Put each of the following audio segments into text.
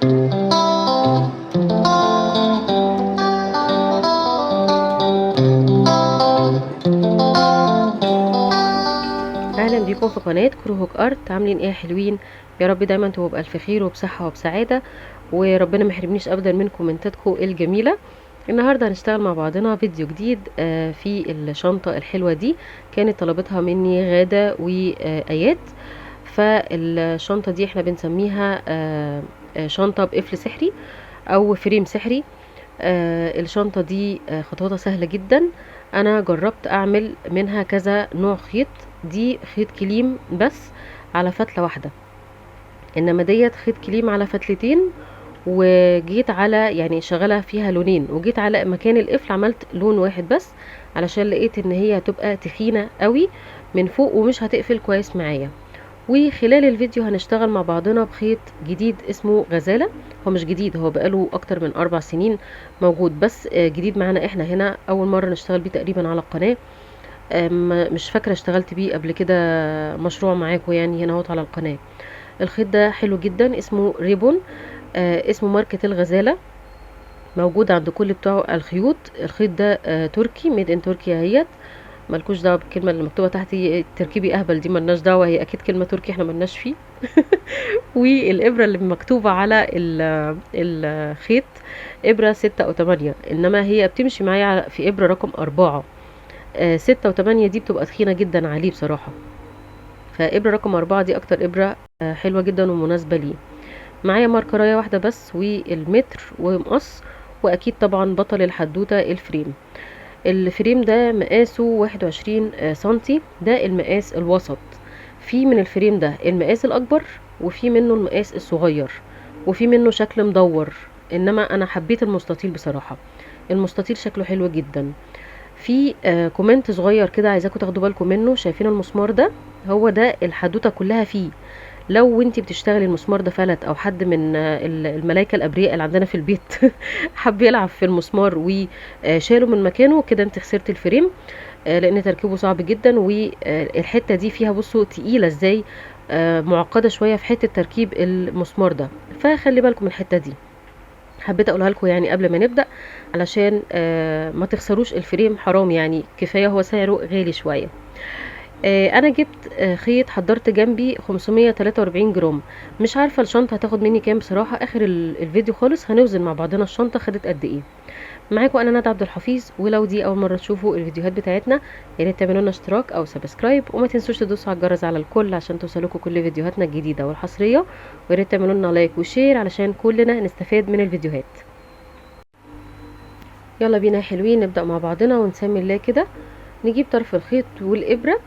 اهلا بيكم في قناه كروهوك ارت. عاملين ايه يا حلوين؟ يا رب دايما تبقوا بالف خير وبصحه وبسعاده، وربنا ما يحرمنيش ابدا من كومنتاتكم الجميله. النهارده هنشتغل مع بعضنا فيديو جديد في الشنطه الحلوه دي. كانت طلبتها مني غاده وايات. فالشنطه دي احنا بنسميها شنطه بقفل سحري او فريم سحري. الشنطة دي خطواتها سهلة جدا. انا جربت اعمل منها كذا نوع خيط. دي خيط كليم بس على فتلة واحدة، انما ديت خيط كليم على فتلتين. وجيت على يعني شغالة فيها لونين، وجيت على مكان القفل عملت لون واحد بس، علشان لقيت ان هي هتبقى تخينة قوي من فوق ومش هتقفل كويس معايا. وخلال الفيديو هنشتغل مع بعضنا بخيط جديد اسمه غزالة. هو مش جديد، هو بقاله اكتر من 4 سنين موجود، بس جديد معانا احنا هنا، اول مرة نشتغل بيه تقريبا على القناة. مش فاكرة اشتغلت بيه قبل كده مشروع معاكم يعني هنا اهوت على القناة. الخيط ده حلو جدا، اسمه ريبون. اسمه ماركة الغزالة، موجود عند كل بتوع الخيوط. الخيط ده تركي، ميد ان تركيا اهيت. ملكوش دعوه بالكلمه اللي مكتوبه تحت تركيبي اهبل، دي ملناش دعوه، هي اكيد كلمه تركي احنا ملناش فيه. والابره اللي مكتوبه على الخيط ابره 6 أو 8، انما هي بتمشي معايا في ابره رقم 4. 6 و8 دي بتبقى تخينه جدا عليه بصراحه، فابره رقم 4 دي اكتر ابره حلوه جدا ومناسبه ليه. معايا ماركرايه واحده بس، والمتر ومقص، واكيد طبعا بطل الحدوته الفريم. الفريم ده مقاسه 21 سنتي، ده المقاس الوسط. في من الفريم ده المقاس الاكبر، وفي منه المقاس الصغير، وفي منه شكل مدور، انما انا حبيت المستطيل بصراحة. المستطيل شكله حلو جدا. في كومنت صغير كده عايزاكم تاخدوا بالكم منه. شايفين المسمار ده؟ هو ده الحدوته كلها فيه. لو انتي بتشتغلي المسمار ده فلت، او حد من الملايكه الابرياء اللي عندنا في البيت حب يلعب في المسمار وشاله من مكانه كده، انت خسرت الفريم. لان تركيبه صعب جدا، والحته دي فيها بصوا تقيله ازاي، معقده شويه في حته تركيب المسمار ده، فخلي بالكم من الحته دي. حبيت اقولها لكم يعني قبل ما نبدا، علشان ما تخسروش الفريم، حرام يعني، كفايه هو سعره غالي شويه. انا جبت خيط، حضرت جنبي 543 جرام. مش عارفه الشنطه هتاخد مني كام بصراحه. اخر الفيديو خالص هنوزن مع بعضنا الشنطه خدت قد ايه. معاكم انا ندى عبد الحفيظ، ولو دي اول مره تشوفوا الفيديوهات بتاعتنا يا ريت تعملوا لنا اشتراك او سبسكرايب، وما تنسوش تدوسوا على الجرس على الكل عشان توصلكم كل فيديوهاتنا الجديده والحصريه. ويا ريت تعملوا لنا لايك وشير علشان كلنا نستفاد من الفيديوهات. يلا بينا يا حلوين نبدا مع بعضنا ونسمي الله كده. نجيب طرف الخيط والابره،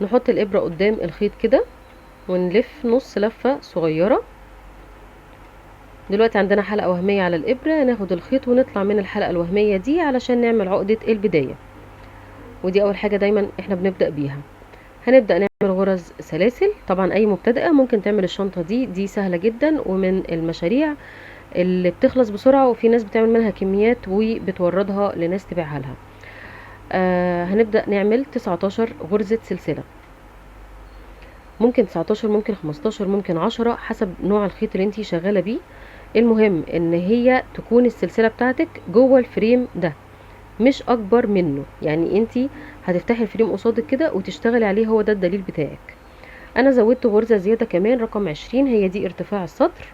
نحط الابره قدام الخيط كده، ونلف نص لفه صغيره. دلوقتي عندنا حلقه وهميه على الابره، ناخد الخيط ونطلع من الحلقه الوهميه دي علشان نعمل عقده البدايه. ودي اول حاجه دايما احنا بنبدا بيها. هنبدا نعمل غرز سلاسل. طبعا اي مبتدئه ممكن تعمل الشنطه دي سهله جدا، ومن المشاريع اللي بتخلص بسرعه، وفي ناس بتعمل منها كميات وبتوردها لناس تبيعها لها. هنبدا نعمل 19 غرزه سلسله، ممكن 19 ممكن 15 ممكن 10 حسب نوع الخيط اللي انتي شغاله بيه. المهم ان هي تكون السلسله بتاعتك جوه الفريم ده، مش اكبر منه. يعني انتي هتفتحي الفريم قصادك كده وتشتغلي عليه، هو ده الدليل بتاعك. انا زودت غرزه زياده كمان رقم 20، هي دي ارتفاع السطر.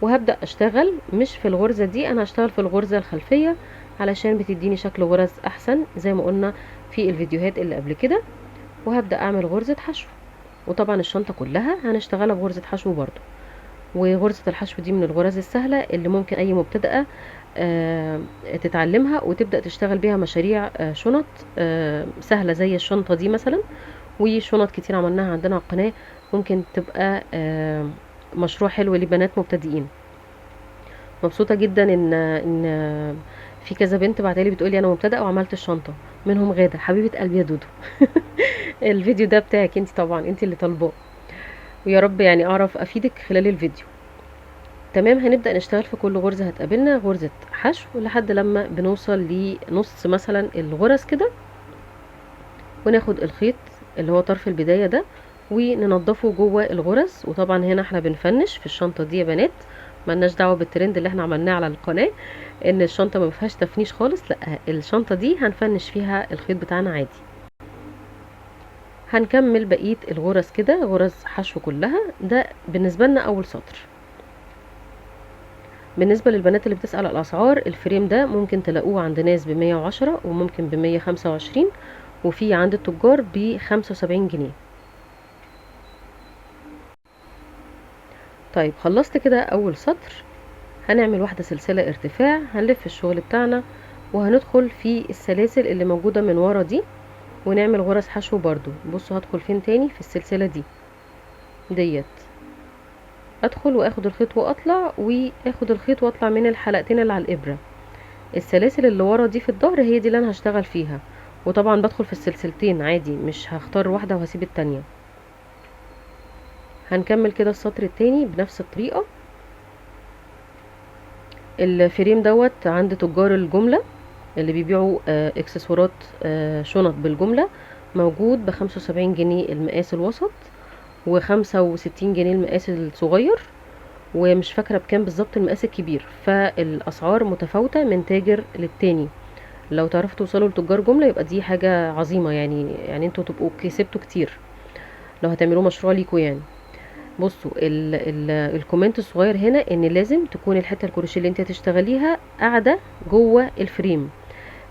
وهبدا اشتغل مش في الغرزه دي، انا هشتغل في الغرزه الخلفيه علشان بتديني شكل غرز احسن زي ما قلنا في الفيديوهات اللي قبل كده. وهبدا اعمل غرزه حشو، وطبعا الشنطه كلها هنشتغلها بغرزه حشو برضو. وغرزة الحشو دي من الغرز السهلة اللي ممكن اي مبتدئة تتعلمها وتبدأ تشتغل بيها مشاريع شنط سهلة زي الشنطة دي مثلا. وشنط كتير عملناها عندنا على القناة، ممكن تبقى مشروع حلو لبنات مبتدئين. مبسوطة جدا ان في كذا بنت بعتلي بتقولي انا مبتدئة وعملت الشنطة، منهم غادة حبيبة قلبي يا دودو. الفيديو ده بتاعك انت طبعا، انت اللي طالباه، ويا رب يعني اعرف افيدك خلال الفيديو. تمام، هنبدأ نشتغل في كل غرزة هتقابلنا غرزة حشو لحد لما بنوصل لنص مثلا الغرز كده، وناخد الخيط اللي هو طرف البداية ده وننضفه جوه الغرز. وطبعا هنا احنا بنفنش في الشنطة دي يا بنات، ملناش دعوه بالترند اللي احنا عملناه على القناه ان الشنطه ما فيهاش تفنيش خالص، لا الشنطه دي هنفنش فيها الخيط بتاعنا عادي. هنكمل بقيه الغرز كده، غرز حشو كلها. ده بالنسبه لنا اول سطر. بالنسبه للبنات اللي بتسال على الاسعار، الفريم ده ممكن تلاقوه عند ناس ب110 وممكن ب125، وفي عند التجار ب75 جنيه. طيب خلصت كده اول سطر. هنعمل واحدة سلسلة ارتفاع، هنلف الشغل بتاعنا وهندخل في السلاسل اللي موجودة من ورا دي ونعمل غرز حشو برضو. بصوا هدخل فين تاني؟ في السلسلة ديت ادخل واخد الخيط واطلع، واخد الخيط واطلع من الحلقتين اللي على الابرة. السلاسل اللي ورا دي في الظهر هي دي اللي انا هشتغل فيها، وطبعا بدخل في السلسلتين عادي، مش هختار واحدة وهسيب التانية. هنكمل كده السطر التاني بنفس الطريقة. الفريم دوت عند تجار الجملة اللي بيبيعوا اكسسوارات شنط بالجملة، موجود ب75 جنيه المقاس الوسط، و65 جنيه المقاس الصغير، ومش فاكرة بكام بالظبط المقاس الكبير. فالاسعار متفاوتة من تاجر للتاني. لو تعرفوا توصلوا لتجار جملة يبقى دي حاجة عظيمة، يعني انتوا تبقوا كسبتوا كتير لو هتعملوا مشروع ليكوا يعني. بصوا الكومنت الصغير هنا ان لازم تكون الحته الكروشيه اللي انت هتشتغليها قاعده جوه الفريم،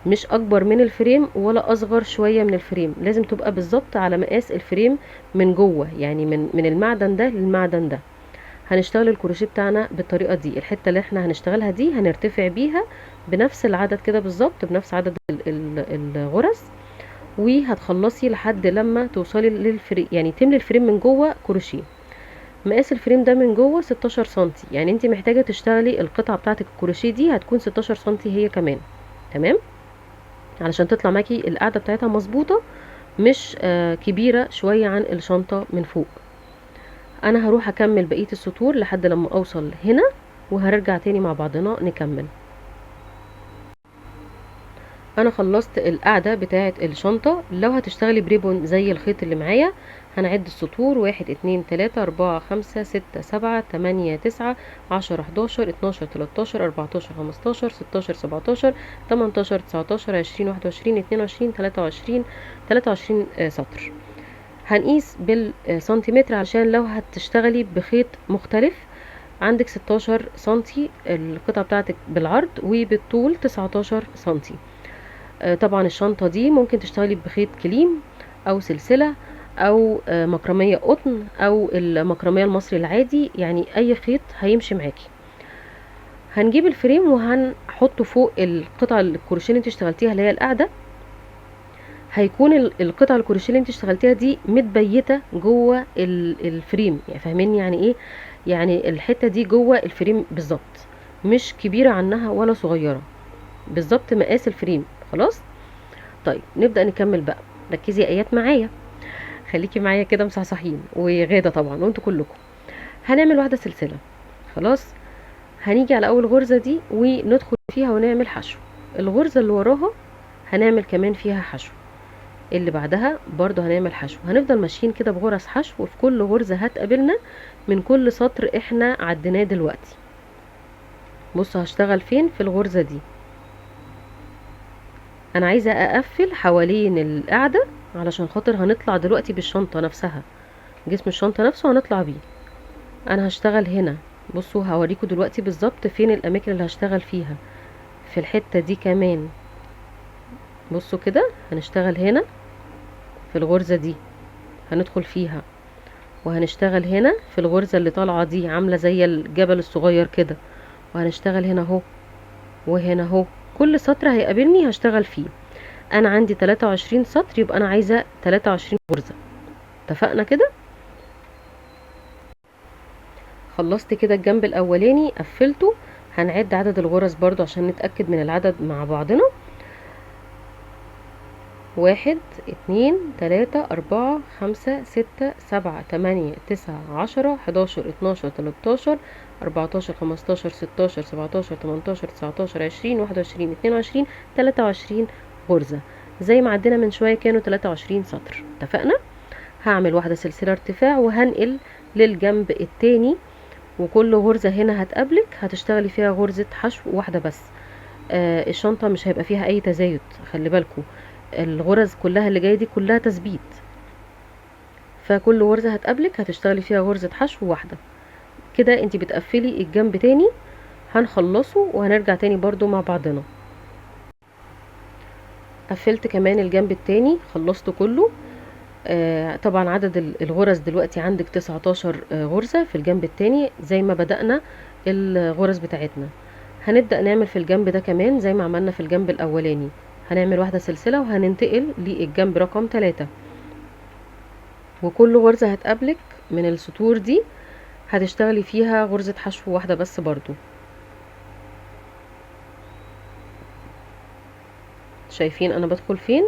مش اكبر من الفريم ولا اصغر شويه من الفريم، لازم تبقى بالظبط على مقاس الفريم من جوه، يعني من المعدن ده للمعدن ده. هنشتغل الكروشيه بتاعنا بالطريقه دي. الحته اللي احنا هنشتغلها دي هنرتفع بيها بنفس العدد كده بالظبط، بنفس عدد الغرز، وهتخلصي لحد لما توصلي للفريم، يعني تملي الفريم من جوه كروشيه. مقاس الفريم ده من جوه 16 سنتي، يعني انت محتاجة تشتغلي القطعة بتاعتك الكروشيه دي هتكون 16 سنتي هي كمان. تمام، علشان تطلع معاكي القاعدة بتاعتها مظبوطة، مش كبيرة شوية عن الشنطة من فوق. انا هروح اكمل بقية السطور لحد لما اوصل هنا، وهرجع تاني مع بعضنا نكمل. انا خلصت القاعدة بتاعة الشنطة. لو هتشتغلي بريبون زي الخيط اللي معايا، هنعد السطور: 1 2 3 4 5 6 7 8 9 10 11 12 13 14 15 16 17 18 19 20 21 22 23 24 23 هنقيس بالسنتيمتر علشان لو هتشتغلي بخيط مختلف. عندك 16 سنتي القطعة بتاعتك بالعرض، وبالطول 19 سنتي. طبعا الشنطة دي ممكن تشتغلي بخيط كليم او سلسلة او مكرمية قطن او المكرمية المصري العادي، يعني اي خيط هيمشي معاكي. هنجيب الفريم وهنحطه فوق القطعة الكروشيه اللي انت اشتغلتيها اللي هي القاعدة. هيكون القطعة الكروشيه اللي انت اشتغلتيها دي متبيتة جوه الفريم، يعني فاهمين يعني ايه؟ يعني الحتة دي جوه الفريم بالظبط، مش كبيرة عنها ولا صغيرة، بالظبط مقاس الفريم. خلاص، طيب نبدأ نكمل بقى. ركزي ايات معايا، خليكي معايا كده مصحصحين، وغادة طبعا وانتوا كلكم. هنعمل واحدة سلسلة. خلاص، هنيجي على اول غرزة دي وندخل فيها ونعمل حشو. الغرزة اللي وراها هنعمل كمان فيها حشو، اللي بعدها برضو هنعمل حشو. هنفضل ماشيين كده بغرز حشو، وفي كل غرزة هتقابلنا من كل سطر احنا عديناه دلوقتي. بصوا هشتغل فين في الغرزة دي. انا عايزة اقفل حوالين القاعدة علشان خاطر هنطلع دلوقتي بالشنطة نفسها، جسم الشنطة نفسه هنطلع بيه. انا هشتغل هنا. بصوا هوريكم دلوقتي بالظبط فين الاماكن اللي هشتغل فيها. في الحتة دي كمان بصوا كده، هنشتغل هنا في الغرزة دي، هندخل فيها، وهنشتغل هنا في الغرزة اللي طالعة دي عاملة زي الجبل الصغير كده، وهنشتغل هنا اهو وهنا اهو. كل سطر هيقابلني هشتغل فيه. انا عندي 23 سطر، يبقى انا عايزة 23 غرزة. اتفقنا كده؟ خلصت كده الجنب الاولاني قفلته. هنعد عدد الغرز برضو عشان نتأكد من العدد مع بعضنا: 1 2 3 4 5 6 7 8 9 10 11 12 13 14 15 16 17 18 19 20 21 22 23 غرزة. زي ما عدينا من شوية كانوا 23 سطر. اتفقنا؟ هعمل واحدة سلسلة ارتفاع وهنقل للجنب التاني وكل غرزة هنا هتقابلك هتشتغلي فيها غرزة حشو واحدة بس. الشنطة مش هيبقى فيها اي تزايد، خلي بالكم الغرز كلها اللي جاية دي كلها تثبيت، فكل غرزة هتقابلك هتشتغلي فيها غرزة حشو واحدة. كده انتي بتقفلي الجنب تاني، هنخلصه وهنرجع تاني برضو مع بعضنا. قفلت كمان الجنب التاني، خلصته كله. طبعا عدد الغرز دلوقتي عندك 19 غرزة في الجنب التاني زي ما بدأنا الغرز بتاعتنا. هنبدأ نعمل في الجنب ده كمان زي ما عملنا في الجنب الأولاني، هنعمل واحدة سلسلة وهننتقل للجنب رقم 3. وكل غرزة هتقابلك من السطور دي هتشتغلي فيها غرزة حشو واحدة بس برضو. شايفين انا بدخل فين؟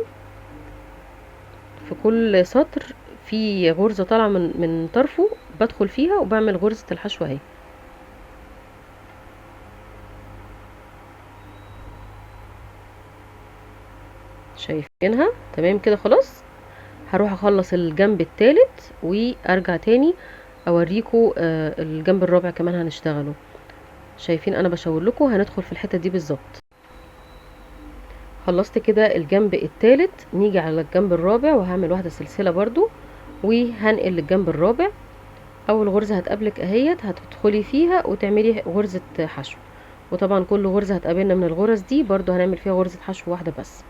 في كل سطر في غرزة طالعة من طرفه بدخل فيها وبعمل غرزة الحشو اهي. شايفينها؟ تمام كده خلاص. هروح اخلص الجنب الثالث وارجع تاني اوريكم الجنب الرابع كمان هنشتغله. شايفين انا بشاور لكم هندخل في الحتة دي بالظبط. خلصت كده الجنب الثالث، نيجي على الجنب الرابع وهعمل واحدة سلسلة برضو وهنقل للجنب الرابع. اول غرزة هتقابلك اهيت هتدخلي فيها وتعملي غرزة حشو، وطبعا كل غرزة هتقابلنا من الغرز دي برضو هنعمل فيها غرزة حشو واحدة بس.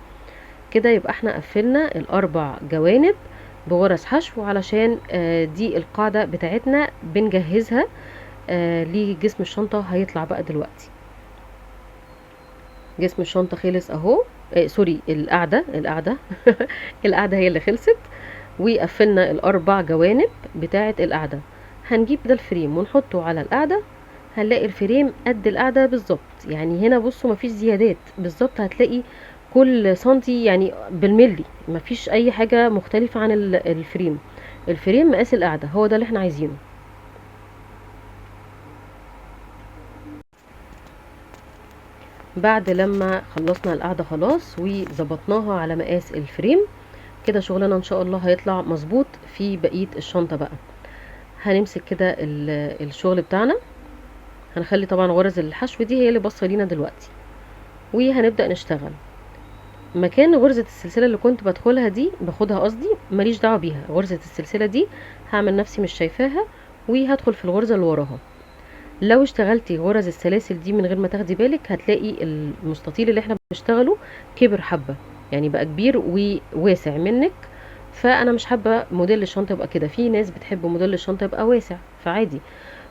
كده يبقى احنا قفلنا الاربع جوانب بغرز حشو، علشان دي القاعدة بتاعتنا بنجهزها لجسم الشنطة. هيطلع بقى دلوقتي جسم الشنطة خلص اهو. سوري، القاعدة القاعدة هي اللي خلصت، وقفلنا الاربع جوانب بتاعة القاعدة. هنجيب ده الفريم ونحطه على القاعدة، هنلاقي الفريم قد القاعدة بالظبط. يعني هنا بصوا مفيش زيادات، بالظبط هتلاقي كل سنتي يعني بالملي، مفيش اي حاجة مختلفة عن الفريم. الفريم مقاس القاعدة هو ده اللي احنا عايزينه. بعد لما خلصنا القاعدة خلاص وظبطناها على مقاس الفريم، كده شغلنا ان شاء الله هيطلع مظبوط في بقية الشنطة. بقى هنمسك كده الشغل بتاعنا، هنخلي طبعا غرز الحشو دي هي اللي باصه لينا دلوقتي، وهنبدأ نشتغل. مكان غرزة السلسلة اللي كنت بدخلها دي باخدها قصدي ماليش دعوة بيها، غرزة السلسلة دي هعمل نفسي مش شايفاها وهدخل في الغرزة اللي وراها. لو اشتغلتي غرز السلاسل دي من غير ما تاخدي بالك هتلاقي المستطيل اللي احنا بنشتغله كبر حبة، يعني بقى كبير وواسع منك. فانا مش حابة موديل الشنطة يبقى كده، في ناس بتحب موديل الشنطة يبقى واسع، فعادي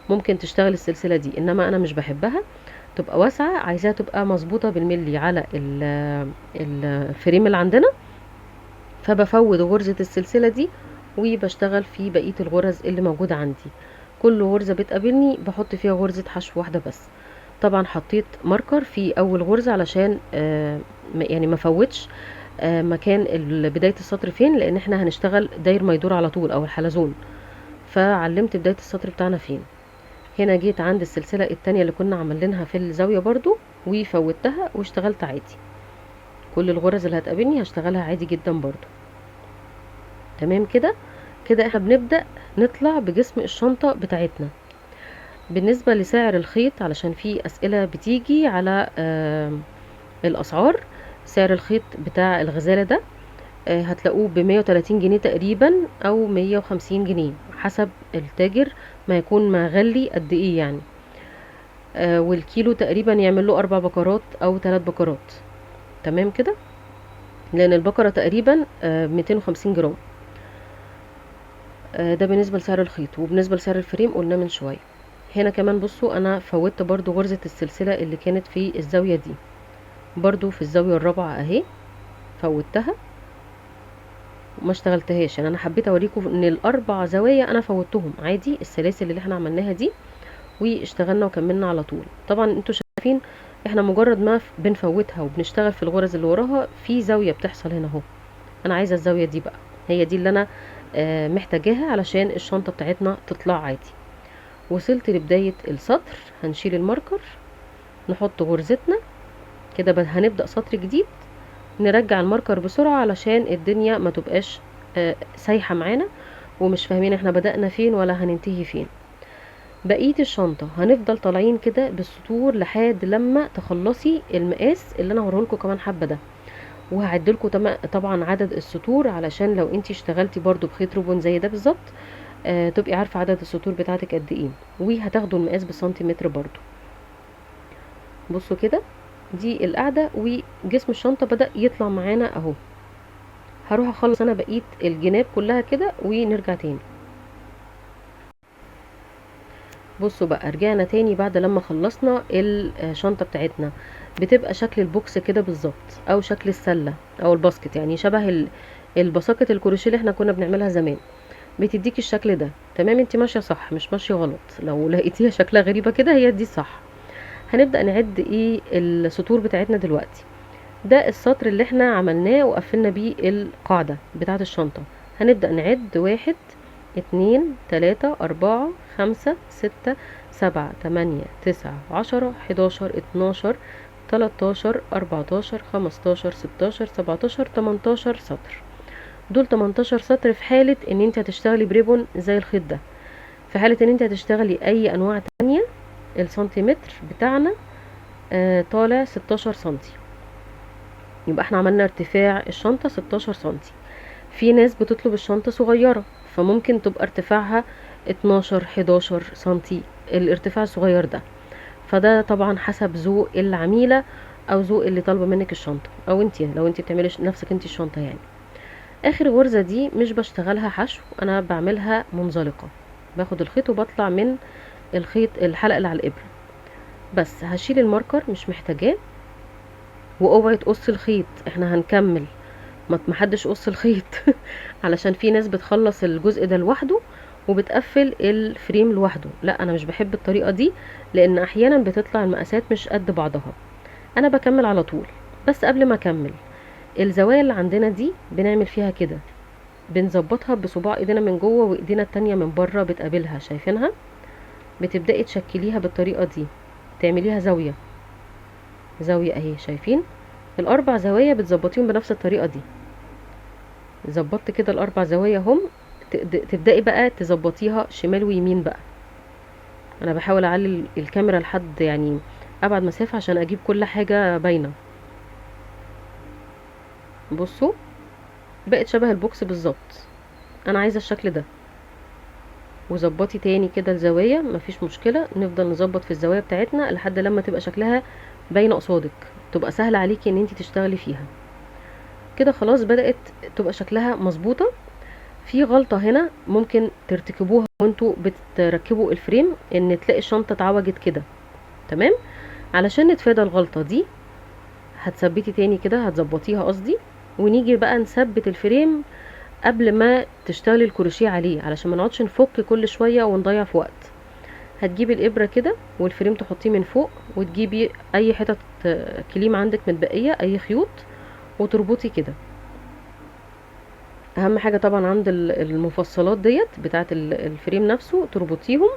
ممكن تشتغل السلسلة دي، انما انا مش بحبها تبقى واسعة، عايزاها تبقى مظبوطة بالملي على الفريم اللي عندنا. فبفوت غرزة السلسلة دي وبشتغل في بقية الغرز اللي موجودة عندي. كل غرزة بتقابلني بحط فيها غرزة حشو واحدة بس. طبعا حطيت ماركر في اول غرزة علشان يعني ما فوتش مكان بداية السطر فين، لان احنا هنشتغل داير ما يدور على طول او الحلزون، فعلمت بداية السطر بتاعنا فين. هنا جيت عند السلسلة التانية اللي كنا عاملينها في الزاوية برضو وفوتها واشتغلت عادي. كل الغرز اللي هتقابلني هشتغلها عادي جدا برضو. تمام كده. كده احنا بنبدأ نطلع بجسم الشنطة بتاعتنا. بالنسبة لسعر الخيط، علشان في اسئلة بتيجي على الاسعار، سعر الخيط بتاع الغزالة ده هتلاقوه ب130 جنيه تقريبا او 150 جنيه حسب التاجر ما يكون مغلي قد ايه يعني. والكيلو تقريبا يعمل له 4 بكرات او 3 بكرات. تمام كده، لان البكرة تقريبا 250 جرام. ده بالنسبة لسعر الخيط. وبالنسبة لسعر الفريم قلنا من شوية. هنا كمان بصوا انا فوتت برضو غرزة السلسلة اللي كانت في الزاوية دي، برضو في الزاوية الرابعة اهي فوتها وما اشتغلتهاش. يعني انا حبيت اوريكم ان الاربع زوايا انا فوتهم عادي، السلاسل اللي احنا عملناها دي واشتغلنا وكملنا على طول. طبعا انتوا شايفين احنا مجرد ما بنفوتها وبنشتغل في الغرز اللي وراها في زاوية بتحصل هنا اهو. انا عايزة الزاوية دي بقى، هي دي اللي انا محتاجاها علشان الشنطة بتاعتنا تطلع عادي. وصلت لبداية السطر، هنشيل الماركر نحط غرزتنا كده، هنبدأ سطر جديد. نرجع الماركر بسرعة علشان الدنيا ما تبقاش سايحة معانا ومش فاهمين احنا بدأنا فين ولا هننتهي فين. بقية الشنطة هنفضل طالعين كده بالسطور لحد لما تخلصي المقاس اللي انا هوريهولكوا كمان حبة ده، وهعدلكوا طبعا عدد السطور علشان لو انتي اشتغلتي برضو بخيط روبون زي ده بالظبط تبقي عارفة عدد السطور بتاعتك قد ايه، وهتاخدوا المقاس بالسنتيمتر برضو. بصوا كده، دي القاعدة وجسم الشنطة بدأ يطلع معانا اهو. هروح اخلص انا بقية الجناب كلها كده ونرجع تاني. بصوا بقى، رجعنا تاني بعد لما خلصنا الشنطة بتاعتنا. بتبقى شكل البوكس كده بالظبط، او شكل السلة او الباسكت، يعني شبه البساكت الكروشيه اللي احنا كنا بنعملها زمان. بتديكي الشكل ده تمام، انت ماشية صح مش ماشية غلط. لو لقيتيها شكلها غريبة كده هي دي صح. هنبدأ نعد ايه السطور بتاعتنا دلوقتي. ده السطر اللي احنا عملناه وقفلنا بيه القاعدة بتاعة الشنطة. هنبدأ نعد 1 2 3 4 5 6 7 8 9 10 11 12 13 14 15 16 17 18 سطر. دول 18 سطر في حالة ان انت هتشتغلي بريبون زي الخيط ده. في حالة ان انت هتشتغلي اي انواع تانية السنتيمتر بتاعنا طالع 16 سنتي. يبقى احنا عملنا ارتفاع الشنطة 16 سنتي. في ناس بتطلب الشنطة صغيرة فممكن تبقى ارتفاعها 12 11 سنتي الارتفاع الصغير ده. فده طبعا حسب ذوق العميلة او ذوق اللي طالبة منك الشنطة، او انت لو انت بتعملي نفسك انت الشنطة يعني. اخر غرزة دي مش بشتغلها حشو، انا بعملها منزلقة. باخد الخيط وبطلع من الخيط الحلقة اللي على الابرة. بس هشيل الماركر مش محتاجاه. واوعي تقص الخيط، احنا هنكمل. محدش قص الخيط علشان في ناس بتخلص الجزء ده لوحده وبتقفل الفريم لوحده. لا، انا مش بحب الطريقة دي، لان احيانا بتطلع المقاسات مش قد بعضها. انا بكمل على طول. بس قبل ما اكمل، الزوايا اللي عندنا دي بنعمل فيها كده، بنظبطها بصباع ايدينا من جوه وايدينا التانية من بره بتقابلها، شايفينها؟ بتبدأي تشكليها بالطريقة دي، تعمليها زاوية زاوية اهي، شايفين؟ الاربع زوايا بتظبطيهم بنفس الطريقة دي. ظبطت كده الاربع زوايا هم. تبدأي بقى تظبطيها شمال ويمين بقى. انا بحاول اعلي الكاميرا لحد يعني ابعد مسافة عشان اجيب كل حاجة باينة. بصوا، بقت شبه البوكس بالظبط. انا عايزة الشكل ده. وظبطي تاني كده الزوايا، مفيش مشكلة. نفضل نظبط في الزوايا بتاعتنا لحد لما تبقى شكلها باينة قصادك، تبقى سهل عليكي ان انتي تشتغلي فيها. كده خلاص بدأت تبقى شكلها مظبوطة. في غلطة هنا ممكن ترتكبوها وانتوا بتركبوا الفريم، ان تلاقي الشنطة اتعوجت كده. تمام، علشان نتفادى الغلطة دي هتثبتي تاني كده، هتظبطيها قصدي. ونيجي بقى نثبت الفريم قبل ما تشتغلي الكروشيه عليه، علشان ما نقعدش نفك كل شوية ونضيع في وقت. هتجيبي الابرة كده والفريم تحطيه من فوق، وتجيبي اي حتة كليم عندك متبقية، اي خيوط، وتربطي كده. اهم حاجة طبعا عند المفصلات ديت بتاعة الفريم نفسه تربطيهم.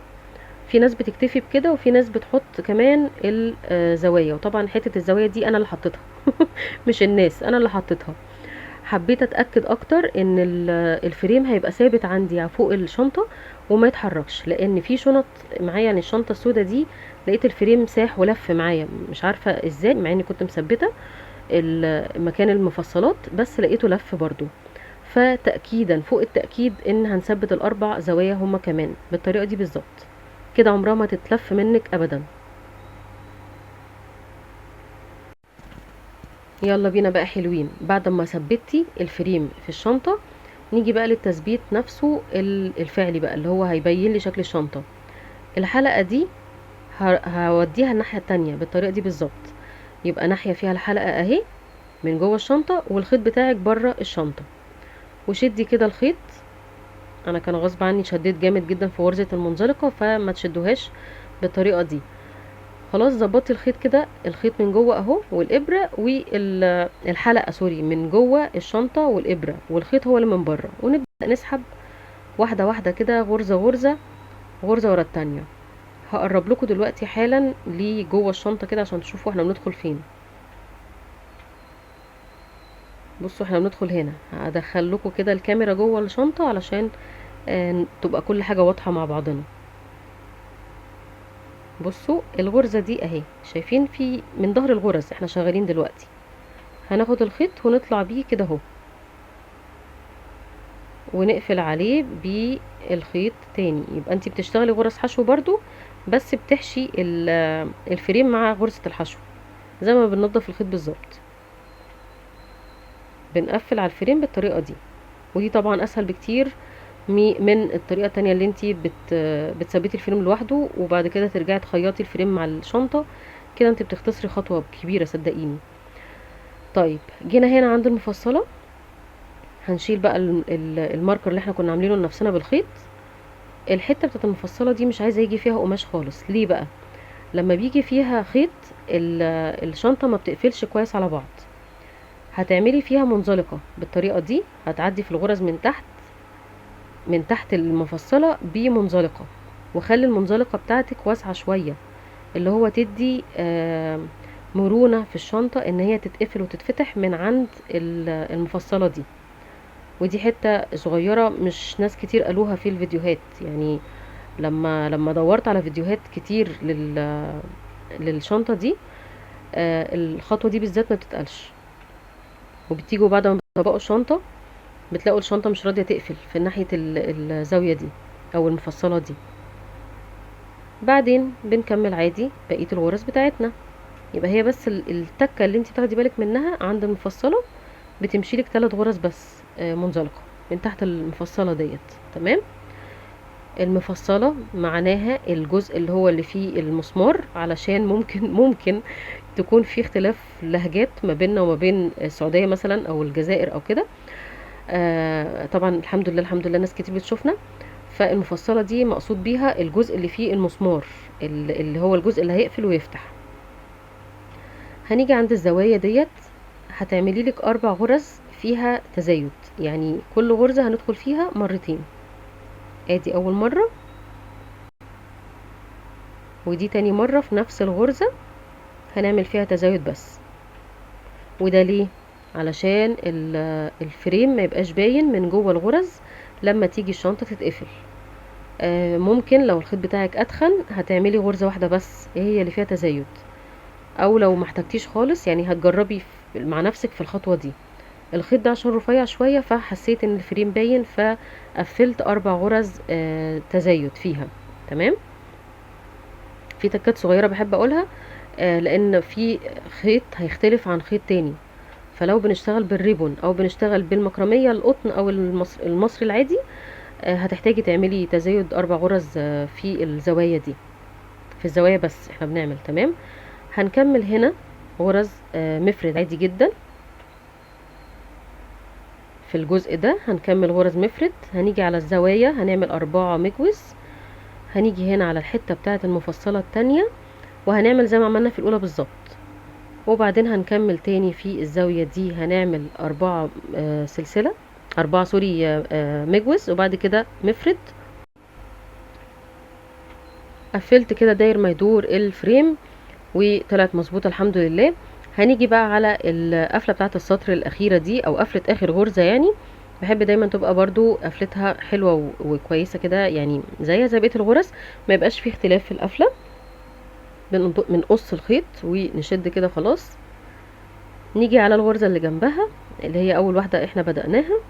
في ناس بتكتفي بكده وفي ناس بتحط كمان الزوايا، وطبعا حتة الزوايا دي انا اللي حطيتها مش الناس، انا اللي حطيتها. حبيت اتاكد اكتر ان الفريم هيبقى ثابت عندي فوق الشنطه وما يتحركش، لان في شنط معايا يعني الشنطه السوداء دي لقيت الفريم ساح ولف معايا مش عارفه ازاي، مع اني كنت مثبته مكان المفصلات بس لقيته لف برضو. فتاكيدا فوق التاكيد ان هنثبت الاربع زوايا هما كمان بالطريقه دي بالظبط. كده عمرها ما تتلف منك ابدا. يلا بينا بقى حلوين، بعد ما ثبتي الفريم في الشنطه نيجي بقى للتثبيت نفسه الفعلي بقى، اللي هو هيبين لي شكل الشنطة. الحلقة دي هوديها الناحية التانية بالطريقة دي بالظبط. يبقى ناحية فيها الحلقة اهي من جوه الشنطة، والخيط بتاعك بره الشنطة. وشدي كده الخيط. انا كان غصب عني شديت جامد جدا في غرزة المنزلقة، فما تشدوهاش بالطريقة دي. خلاص ظبطت الخيط كده، الخيط من جوه اهو، والابرة والحلقة سوري من جوه الشنطة، والابرة والخيط هو اللي من بره. ونبدأ نسحب واحدة واحدة كده، غرزة غرزة، غرزة ورا التانية. هقرب لكم دلوقتي حالا لجوه الشنطة كده عشان تشوفوا احنا بندخل فين. بصوا احنا بندخل هنا، هدخل لكم كده الكاميرا جوه الشنطة علشان تبقى كل حاجة واضحة مع بعضنا. بصوا الغرزة دي اهي، شايفين في من ظهر الغرز احنا شغالين دلوقتي، هناخد الخيط ونطلع بيه كده اهو، ونقفل عليه بالخيط تاني. يبقى انتي بتشتغلي غرز حشو برضو، بس بتحشي الفريم مع غرزة الحشو زي ما بننضف الخيط بالظبط. بنقفل على الفريم بالطريقة دي، ودي طبعا اسهل بكتير من الطريقة التانية اللي انتي بتثبتي الفريم لوحده وبعد كده ترجعي تخيطي الفريم مع الشنطة. كده انتي بتختصري خطوة كبيرة صدقيني. طيب جينا هنا عند المفصلة، هنشيل بقى الماركر اللي احنا كنا عاملينه لنفسنا بالخيط. الحتة بتاعت المفصلة دي مش عايزة يجي فيها قماش خالص. ليه بقى؟ لما بيجي فيها خيط الشنطة ما بتقفلش كويس على بعض. هتعملي فيها منزلقة بالطريقة دي، هتعدي في الغرز من تحت المفصلة بمنزلقة، وخلي المنزلقة بتاعتك واسعة شوية، اللي هو تدي مرونة في الشنطة ان هي تتقفل وتتفتح من عند المفصلة دي. ودي حتة صغيرة مش ناس كتير قالوها في الفيديوهات، يعني لما دورت على فيديوهات كتير للشنطة دي، الخطوة دي بالذات ما بتتقالش. وبتيجوا بعد ما بتطبقوا الشنطة بتلاقوا الشنطة مش راضية تقفل في ناحية الزاوية دي او المفصلة دي. بعدين بنكمل عادي بقية الغرز بتاعتنا. يبقى هي بس التكة اللي انت تاخدي بالك منها عند المفصلة، بتمشي لك 3 غرز بس منزلقة من تحت المفصلة ديت. تمام. المفصلة معناها الجزء اللي هو اللي فيه المسمار، علشان ممكن تكون في اختلاف لهجات ما بيننا وما بين السعودية مثلا او الجزائر او كده. طبعا الحمد لله الحمد لله ناس كتير بتشوفنا. فالمفصلة دي مقصود بيها الجزء اللي فيه المسمار، اللي هو الجزء اللي هيقفل ويفتح. هنيجي عند الزوايا ديت، هتعملي لك 4 غرز فيها تزايد، يعني كل غرزة هندخل فيها مرتين. ادي اول مرة، ودي تاني مرة في نفس الغرزة هنعمل فيها تزايد بس. وده ليه؟ علشان الفريم ما يبقاش باين من جوه الغرز لما تيجي الشنطة تتقفل. ممكن لو الخيط بتاعك اتخن هتعملي غرزة واحدة بس هي اللي فيها تزايد، او لو محتاجتيش خالص يعني هتجربي مع نفسك في الخطوة دي. الخيط ده عشان رفيع شوية فحسيت ان الفريم باين، فقفلت 4 غرز تزايد فيها. تمام. في تكات صغيرة بحب اقولها، لان في خيط هيختلف عن خيط تاني. فلو بنشتغل بالريبون او بنشتغل بالمكرمية القطن او المصري العادي، هتحتاجي تعملي تزايد 4 غرز في الزوايا دي. في الزوايا بس احنا بنعمل. تمام. هنكمل هنا غرز مفرد عادي جدا. في الجزء ده هنكمل غرز مفرد، هنيجي على الزوايا هنعمل 4 مجوز، هنيجي هنا على الحتة بتاعة المفصلة التانية وهنعمل زي ما عملنا في الأولى بالظبط. وبعدين هنكمل تاني في الزاوية دي هنعمل 4 سلسلة 4 سوري مجوز، وبعد كده مفرد. قفلت كده داير ما يدور الفريم وطلعت مظبوطه الحمد لله. هنيجي بقى على القفله بتاعه السطر الاخيره دي او قفله اخر غرزه، يعني بحب دايما تبقى برضو قفلتها حلوه وكويسه كده، يعني زي بقيه الغرز، ما يبقاش فيه اختلاف في القفله. بنقص الخيط ونشد كده خلاص. نيجي على الغرزه اللي جنبها اللي هي اول واحده احنا بدأناها.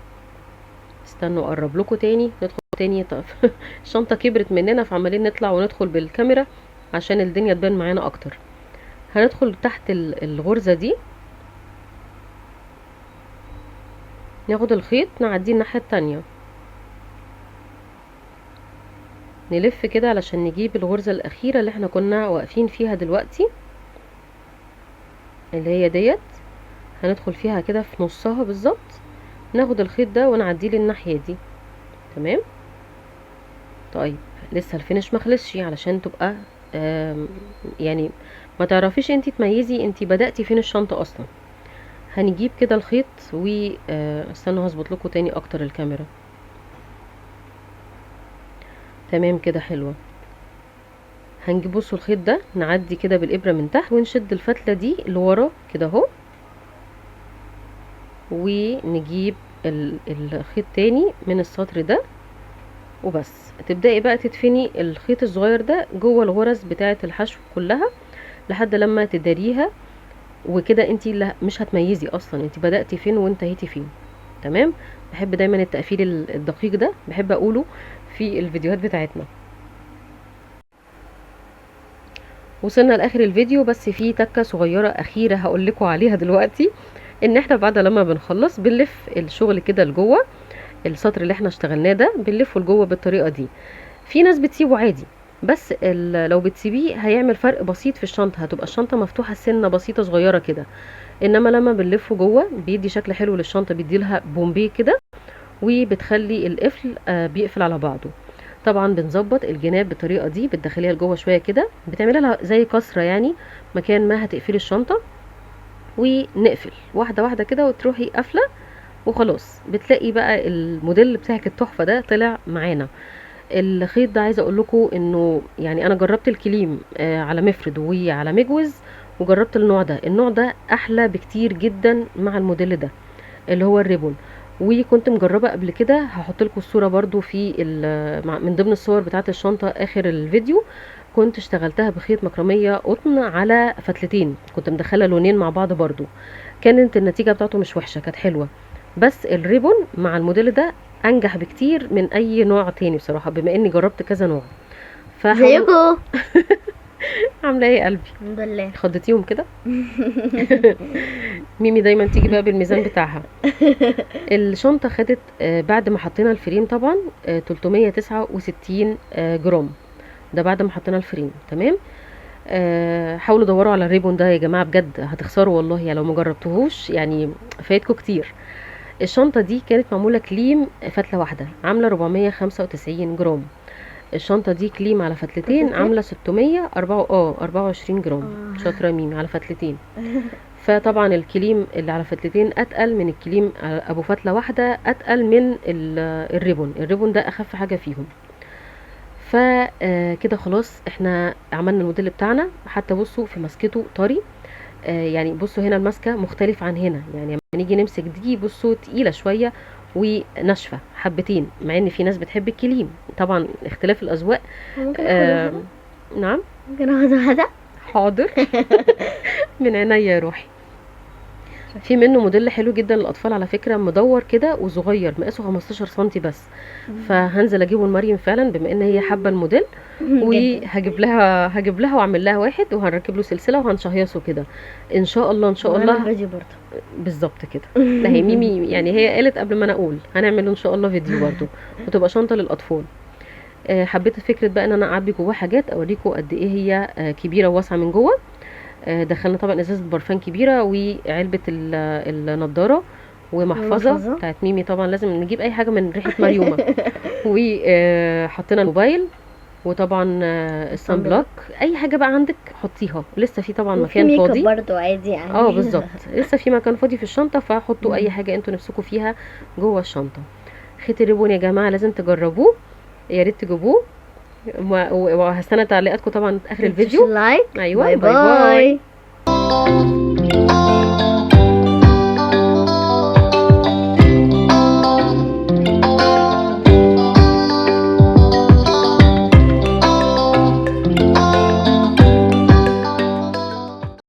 استنوا اقرب لكم تاني ندخل تاني. طب الشنطه كبرت مننا فعمالين نطلع وندخل بالكاميرا عشان الدنيا تبان معانا اكتر. هندخل تحت الغرزة دي، ناخد الخيط نعديه الناحية التانية، نلف كده علشان نجيب الغرزة الأخيرة اللي احنا كنا واقفين فيها دلوقتي، اللي هي ديت. هندخل فيها كده في نصها بالظبط، ناخد الخيط ده ونعديه للناحية دي. تمام. طيب لسه الفينش مخلصش علشان تبقى يعني ما تعرفيش انتي تميزي انتي بدأتي فين الشنطة اصلا. هنجيب كده الخيط استنوا هظبط لكم تاني اكتر الكاميرا. تمام كده حلوة. هنجيب بصوا الخيط ده نعدي كده بالابرة من تحت ونشد الفتلة دي لورا كده اهو، ونجيب الخيط تاني من السطر ده وبس. تبدأي بقى تدفني الخيط الصغير ده جوه الغرز بتاعة الحشو كلها لحد لما تداريها، وكده انتي مش هتميزي اصلا انتي بدأتي فين وانتهيتي فين. تمام. بحب دايما التقفيل الدقيق ده، بحب اقوله في الفيديوهات بتاعتنا. وصلنا لاخر الفيديو، بس في تكه صغيره اخيره هقول لكم عليها دلوقتي، ان احنا بعد لما بنخلص بنلف الشغل كده لجوه، السطر اللي احنا اشتغلناه ده بنلفه لجوه بالطريقه دي. في ناس بتسيبه عادي، بس لو بتسيبيه هيعمل فرق بسيط في الشنطه، هتبقى الشنطه مفتوحه سنه بسيطه صغيره كده. انما لما بنلفه جوه بيدي شكل حلو للشنطه، بيدي لها بومبيه كده، وبتخلي القفل بيقفل على بعضه. طبعا بنظبط الجناب بالطريقه دي، بتدخليها لجوه شويه كده، بتعملي لها زي كسره يعني مكان ما هتقفلي الشنطه، ونقفل واحده واحده كده وتروحي قافله وخلاص. بتلاقي بقى الموديل بتاعك التحفه ده طلع معانا. الخيط ده عايزه اقول لكم انه يعني انا جربت الكليم على مفرد وعلى مجوز، وجربت النوع ده. النوع ده احلى بكتير جدا مع الموديل ده اللي هو الريبون. وكنت مجربه قبل كده، هحط لكم الصوره برضو في من ضمن الصور بتاعه الشنطه اخر الفيديو. كنت اشتغلتها بخيط مكرميه قطن على فتلتين، كنت مدخله لونين مع بعض برضو، كانت النتيجه بتاعته مش وحشه، كانت حلوه. بس الريبون مع الموديل ده انجح بكتير من اي نوع تاني بصراحه، بما اني جربت كذا نوع. زيكو. عامله ايه يا قلبي؟ الحمد لله. خضتيهم كده. ميمي دايما تيجي بقى بالميزان بتاعها. الشنطه خدت بعد ما حطينا الفريم طبعا 369 جرام، ده بعد ما حطينا الفريم. تمام. حاولوا دوروا على الريبون ده يا جماعه، بجد هتخسروا والله يعني لو ما جربتوهوش، يعني فايتكم كتير. الشنطه دي كانت معموله كليم فتله واحده عامله 495 جرام. الشنطه دي كليم على فتلتين عامله 624 جرام. شاطره ميمي، على فتلتين. فطبعا الكليم اللي على فتلتين اتقل من الكليم ابو فتله واحده، اتقل من الريبون ده اخف حاجه فيهم. فكده خلاص احنا عملنا الموديل بتاعنا. حتى بصوا في مسكته طري، يعني بصوا هنا الماسكه مختلف عن هنا، يعني لما نيجي نمسك دي بصوا تقيله شويه وناشفه حبتين، مع ان في ناس بتحب الكليم. طبعا اختلاف الاذواق. نعم ممكن اخد واحده؟ حاضر. من عينيا يا روحي. في منه موديل حلو جدا للاطفال على فكره، مدور كده وصغير، مقاسه 15 سنتي بس. فهنزل اجيبه لمريم فعلا بما ان هي حابه الموديل، هجيب لها واعمل لها واحد، وهنركب له سلسله وهنشهيصه كده ان شاء الله. ان شاء الله فيديو برضه بالظبط كده. لا هي ميمي يعني هي قالت قبل ما انا اقول هنعمل ان شاء الله فيديو برضه، وتبقى شنطه للاطفال. حبيت فكره بقى ان انا اعبي جواها حاجات، اوريكم قد ايه هي كبيره وواسعه من جوه. دخلنا طبعا ازازه برفان كبيره، وعلبه النضاره، ومحفظه بتاعت ميمي. طبعا لازم نجيب اي حاجه من ريحه مريومه. وحطينا الموبايل، وطبعا الصن بلوك. اي حاجه بقى عندك حطيها، لسه في طبعا مكان فاضي برضو عادي يعني. بالظبط، لسه في مكان فاضي في الشنطه، فحطوا اي حاجه انتوا نفسكم فيها جوه الشنطه. خيط الريبون يا جماعه لازم تجربوه، يا ريت تجيبوه، وهستنى تعليقاتكم طبعا اخر الفيديو. لايك. ايوه، باي باي.